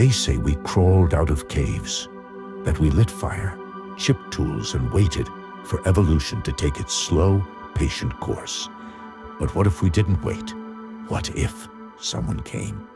They say we crawled out of caves, that we lit fire, chipped tools, and waited for evolution to take its slow, patient course. But what if we didn't wait? What if someone came?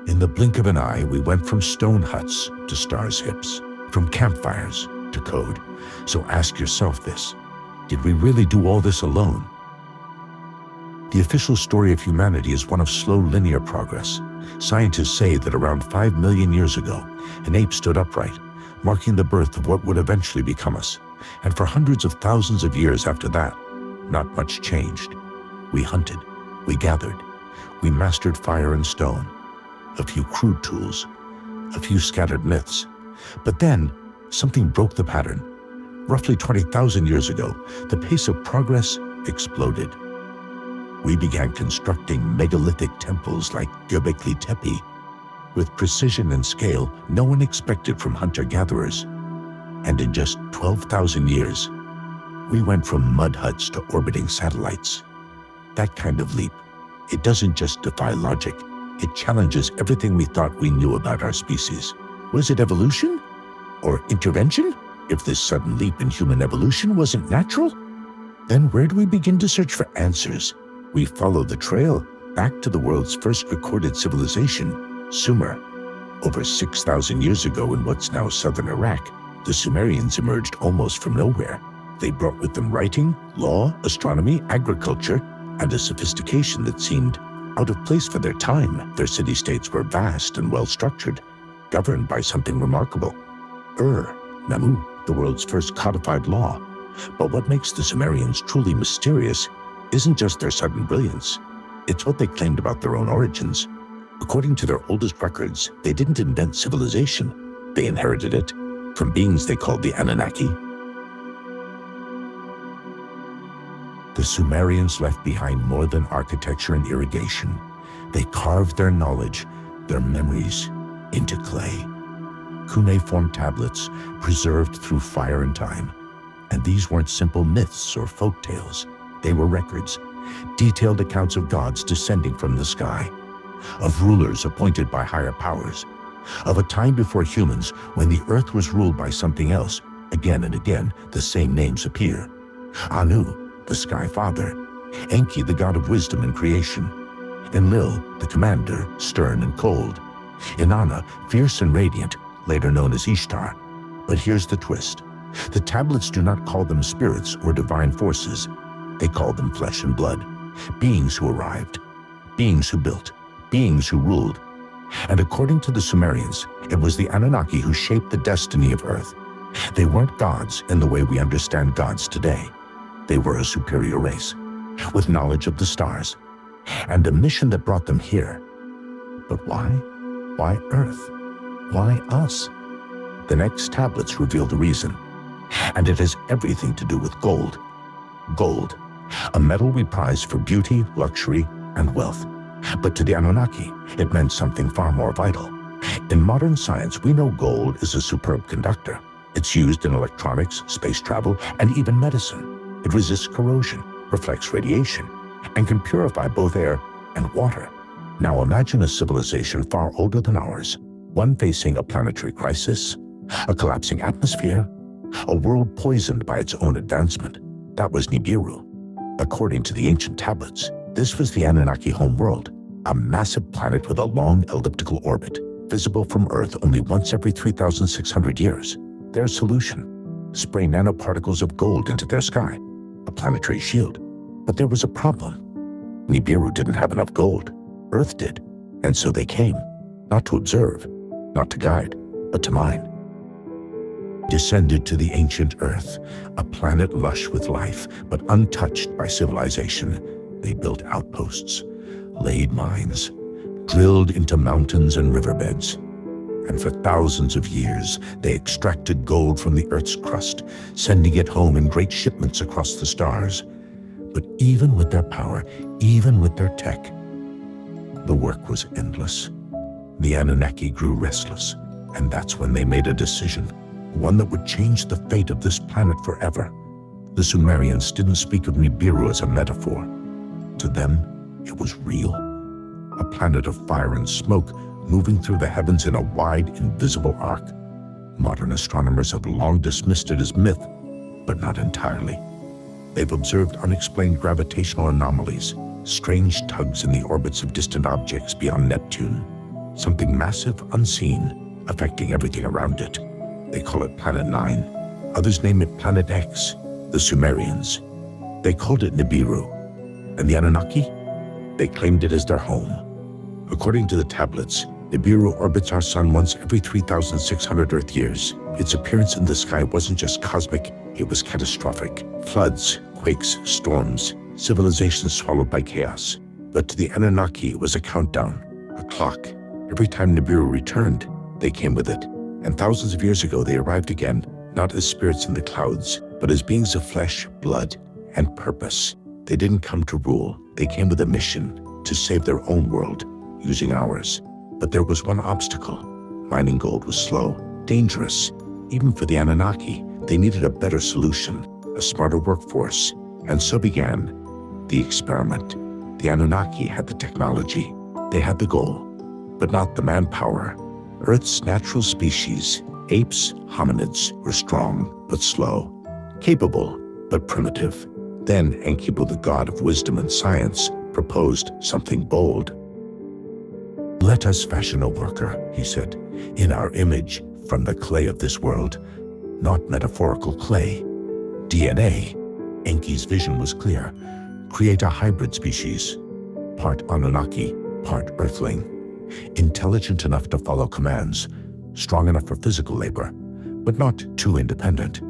In the blink of an eye, we went from stone huts to starships, from campfires to code. So ask yourself this: did we really do all this alone? The official story of humanity is one of slow linear progress. Scientists say that around 5 million years ago, an ape stood upright, marking the birth of what would eventually become us. And for hundreds of thousands of years after that, not much changed. We hunted, we gathered, we mastered fire and stone, a few crude tools, a few scattered myths. But then, something broke the pattern. Roughly 20,000 years ago, the pace of progress exploded. We began constructing megalithic temples like Göbekli Tepe, with precision and scale no one expected from hunter-gatherers. And in just 12,000 years, we went from mud huts to orbiting satellites. That kind of leap, it doesn't just defy logic, it challenges everything we thought we knew about our species. Was it evolution? Or intervention? If this sudden leap in human evolution wasn't natural, then where do we begin to search for answers? We follow the trail back to the world's first recorded civilization, Sumer. Over 6,000 years ago in what's now southern Iraq, the Sumerians emerged almost from nowhere. They brought with them writing, law, astronomy, agriculture, and a sophistication that seemed out of place for their time. Their city-states were vast and well-structured, governed by something remarkable. Namu, the world's first codified law. But what makes the Sumerians truly mysterious isn't just their sudden brilliance, it's what they claimed about their own origins. According to their oldest records, they didn't invent civilization. They inherited it from beings they called the Anunnaki. The Sumerians left behind more than architecture and irrigation. They carved their knowledge, their memories, into clay. Cuneiform tablets preserved through fire and time. And these weren't simple myths or folk tales. They were records, detailed accounts of gods descending from the sky, of rulers appointed by higher powers, of a time before humans when the earth was ruled by something else. Again and again, the same names appear. Anu, the sky father; Enki, the god of wisdom and creation; Enlil, the commander, stern and cold; Inanna, fierce and radiant, later known as Ishtar. But here's the twist. The tablets do not call them spirits or divine forces. They call them flesh and blood, beings who arrived, beings who built, beings who ruled. And according to the Sumerians, it was the Anunnaki who shaped the destiny of Earth. They weren't gods in the way we understand gods today. They were a superior race, with knowledge of the stars, and a mission that brought them here. But why? Why Earth? Why us? The next tablets reveal the reason, and it has everything to do with gold. Gold, a metal we prize for beauty, luxury, and wealth. But to the Anunnaki, it meant something far more vital. In modern science, we know gold is a superb conductor. It's used in electronics, space travel, and even medicine. It resists corrosion, reflects radiation, and can purify both air and water. Now imagine a civilization far older than ours, one facing a planetary crisis, a collapsing atmosphere, a world poisoned by its own advancement. That was Nibiru. According to the ancient tablets, this was the Anunnaki homeworld, a massive planet with a long elliptical orbit, visible from Earth only once every 3,600 years. Their solution: spray nanoparticles of gold into their sky, a planetary shield. But there was a problem. Nibiru didn't have enough gold. Earth did. And so they came, not to observe, not to guide, but to mine. Descended to the ancient Earth, a planet lush with life, but untouched by civilization. They built outposts, laid mines, drilled into mountains and riverbeds. And for thousands of years, they extracted gold from the Earth's crust, sending it home in great shipments across the stars. But even with their power, even with their tech, the work was endless. The Anunnaki grew restless, and that's when they made a decision, one that would change the fate of this planet forever. The Sumerians didn't speak of Nibiru as a metaphor. To them, it was real. A planet of fire and smoke moving through the heavens in a wide, invisible arc. Modern astronomers have long dismissed it as myth, but not entirely. They've observed unexplained gravitational anomalies, strange tugs in the orbits of distant objects beyond Neptune, something massive, unseen, affecting everything around it. They call it Planet 9. Others name it Planet X, the Sumerians. They called it Nibiru. And the Anunnaki? They claimed it as their home. According to the tablets, Nibiru orbits our sun once every 3,600 Earth years. Its appearance in the sky wasn't just cosmic, it was catastrophic. Floods, quakes, storms, civilizations swallowed by chaos. But to the Anunnaki, it was a countdown, a clock. Every time Nibiru returned, they came with it. And thousands of years ago, they arrived again, not as spirits in the clouds, but as beings of flesh, blood, and purpose. They didn't come to rule. They came with a mission, to save their own world, using ours. But there was one obstacle. Mining gold was slow, dangerous. Even for the Anunnaki, they needed a better solution, a smarter workforce. And so began the experiment. The Anunnaki had the technology. They had the goal, but not the manpower. Earth's natural species, apes, hominids, were strong but slow, capable but primitive. Then Enkidu, the god of wisdom and science, proposed something bold. "Let us fashion a worker," he said, "in our image, from the clay of this world, not metaphorical clay. DNA." Enki's vision was clear. Create a hybrid species, part Anunnaki, part Earthling. Intelligent enough to follow commands, strong enough for physical labor, but not too independent.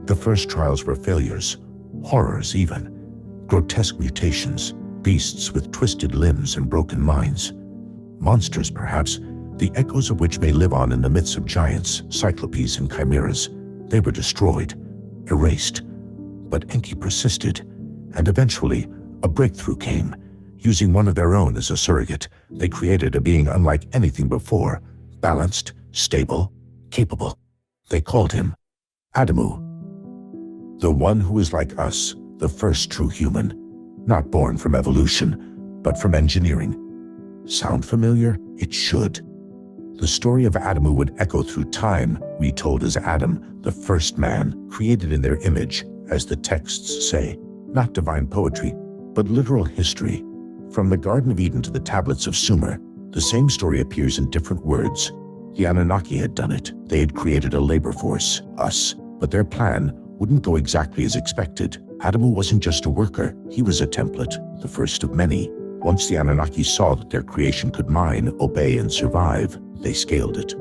The first trials were failures, horrors even, grotesque mutations, beasts with twisted limbs and broken minds. Monsters, perhaps, the echoes of which may live on in the myths of giants, cyclopes, and chimeras. They were destroyed, erased. But Enki persisted, and eventually a breakthrough came. Using one of their own as a surrogate, they created a being unlike anything before, balanced, stable, capable. They called him Adamu, the one who is like us, the first true human, not born from evolution, but from engineering. Sound familiar? It should. The story of Adamu would echo through time, retold as Adam, the first man, created in their image, as the texts say. Not divine poetry, but literal history. From the Garden of Eden to the tablets of Sumer, the same story appears in different words. The Anunnaki had done it. They had created a labor force, us. But their plan wouldn't go exactly as expected. Adamu wasn't just a worker, he was a template, the first of many. Once the Anunnaki saw that their creation could mine, obey, and survive, they scaled it.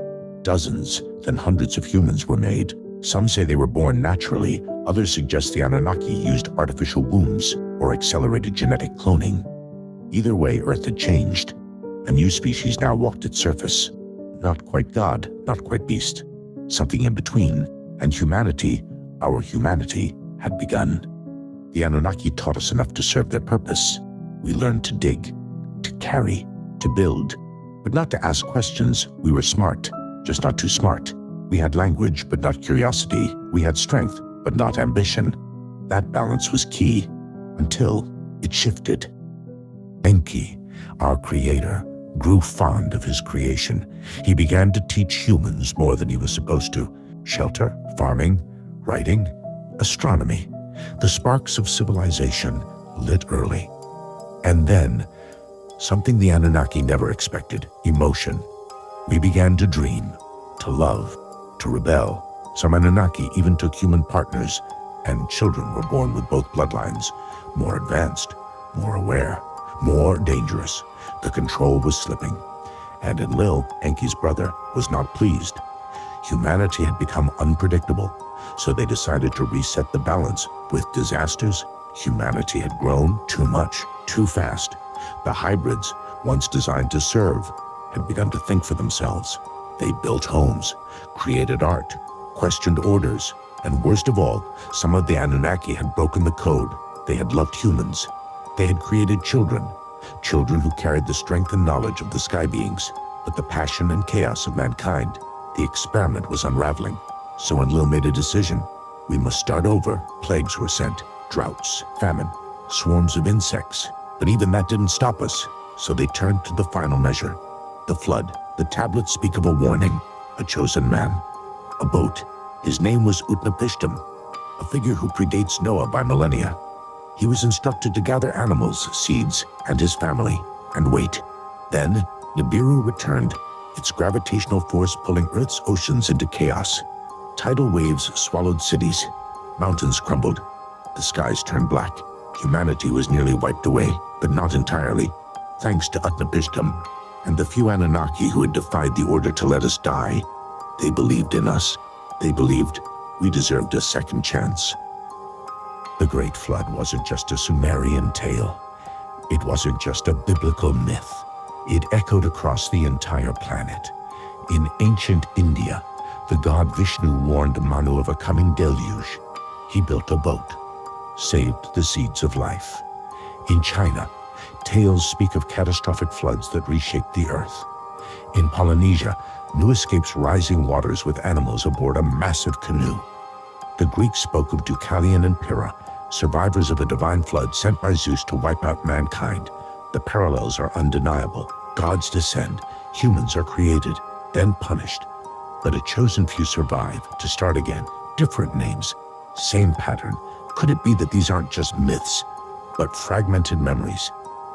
Dozens, then hundreds of humans were made. Some say they were born naturally, others suggest the Anunnaki used artificial wombs or accelerated genetic cloning. Either way, Earth had changed. A new species now walked its surface. Not quite God, not quite beast. Something in between. And humanity, our humanity, had begun. The Anunnaki taught us enough to serve their purpose. We learned to dig, to carry, to build, but not to ask questions. We were smart, just not too smart. We had language, but not curiosity. We had strength, but not ambition. That balance was key, until it shifted. Enki, our creator, grew fond of his creation. He began to teach humans more than he was supposed to. Shelter, farming, writing, astronomy. The sparks of civilization lit early. And then, something the Anunnaki never expected, emotion. We began to dream, to love, to rebel. Some Anunnaki even took human partners, and children were born with both bloodlines, more advanced, more aware, more dangerous. The control was slipping. And Enlil, Enki's brother, was not pleased. Humanity had become unpredictable, so they decided to reset the balance. With disasters, humanity had grown too much, too fast. The hybrids, once designed to serve, had begun to think for themselves. They built homes, created art, questioned orders, and worst of all, some of the Anunnaki had broken the code. They had loved humans. They had created children who carried the strength and knowledge of the sky beings, but the passion and chaos of mankind. The experiment was unraveling. So Enlil made a decision. We must start over. Plagues were sent, droughts, famine, swarms of insects. But even that didn't stop us. So they turned to the final measure, the flood, The tablets speak of a warning, a chosen man, a boat. His name was Utnapishtim, a figure who predates Noah by millennia. He was instructed to gather animals, seeds, and his family, and wait. Then, Nibiru returned, its gravitational force pulling Earth's oceans into chaos. Tidal waves swallowed cities. Mountains crumbled. The skies turned black. Humanity was nearly wiped away, but not entirely, thanks to Utnapishtim and the few Anunnaki who had defied the order to let us die. They believed in us. They believed we deserved a second chance. The Great Flood wasn't just a Sumerian tale. It wasn't just a biblical myth. It echoed across the entire planet. In ancient India, the god Vishnu warned Manu of a coming deluge. He built a boat, saved the seeds of life. In China, tales speak of catastrophic floods that reshaped the earth. In Polynesia, new escapes rising waters with animals aboard a massive canoe. The Greeks spoke of Deucalion and Pyrrha, survivors of a divine flood sent by Zeus to wipe out mankind. The parallels are undeniable. Gods descend, humans are created, then punished. But a chosen few survive to start again. Different names, same pattern. Could it be that these aren't just myths, but fragmented memories?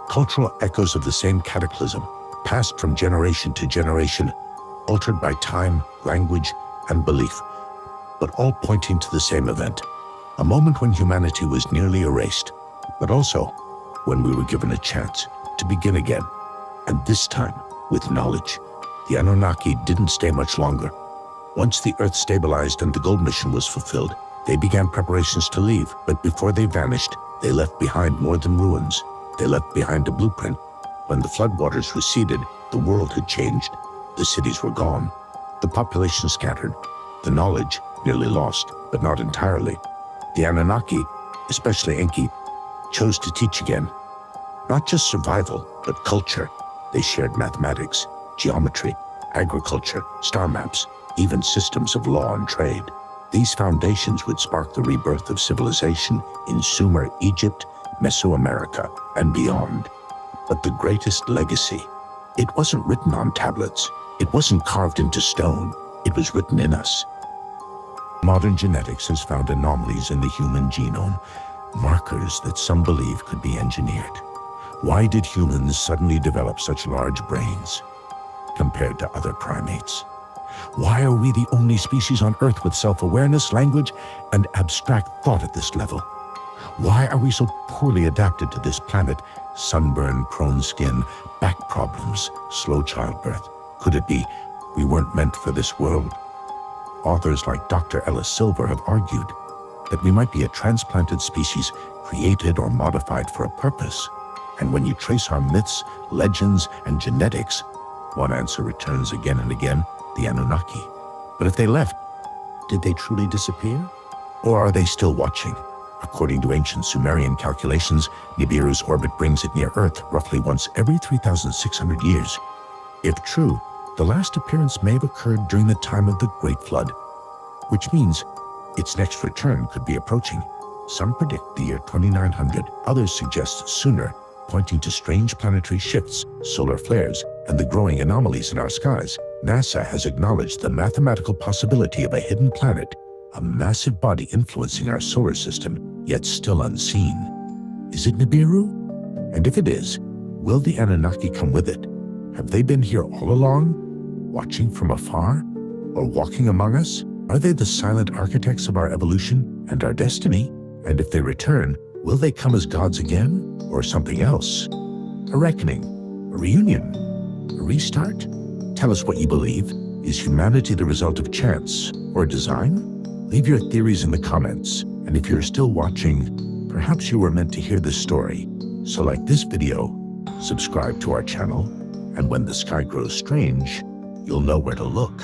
Cultural echoes of the same cataclysm, passed from generation to generation, altered by time, language, and belief, but all pointing to the same event. A moment when humanity was nearly erased, but also when we were given a chance to begin again. And this time, with knowledge. The Anunnaki didn't stay much longer. Once the Earth stabilized and the gold mission was fulfilled, they began preparations to leave, but before they vanished, they left behind more than ruins. They left behind a blueprint. When the floodwaters receded, the world had changed. The cities were gone. The population scattered. The knowledge nearly lost, but not entirely. The Anunnaki, especially Enki, chose to teach again. Not just survival, but culture. They shared mathematics, geometry, agriculture, star maps, even systems of law and trade. These foundations would spark the rebirth of civilization in Sumer, Egypt, Mesoamerica, and beyond. But the greatest legacy, it wasn't written on tablets. It wasn't carved into stone. It was written in us. Modern genetics has found anomalies in the human genome, markers that some believe could be engineered. Why did humans suddenly develop such large brains compared to other primates? Why are we the only species on Earth with self-awareness, language, and abstract thought at this level? Why are we so poorly adapted to this planet? Sunburn, prone skin, back problems, slow childbirth. Could it be we weren't meant for this world? Authors like Dr. Ellis Silver have argued that we might be a transplanted species created or modified for a purpose. And when you trace our myths, legends, and genetics, one answer returns again and again: the Anunnaki. But if they left, did they truly disappear? Or are they still watching? According to ancient Sumerian calculations, Nibiru's orbit brings it near Earth roughly once every 3,600 years. If true, the last appearance may have occurred during the time of the Great Flood, which means its next return could be approaching. Some predict the year 2900, others suggest sooner, pointing to strange planetary shifts, solar flares, and the growing anomalies in our skies. NASA has acknowledged the mathematical possibility of a hidden planet, a massive body influencing our solar system, yet still unseen. Is it Nibiru? And if it is, will the Anunnaki come with it? Have they been here all along, watching from afar, or walking among us? Are they the silent architects of our evolution and our destiny? And if they return, will they come as gods again, or something else? A reckoning, a reunion, a restart? Tell us what you believe. Is humanity the result of chance or design? Leave your theories in the comments. And if you're still watching, perhaps you were meant to hear this story. So like this video, subscribe to our channel, and when the sky grows strange, you'll know where to look.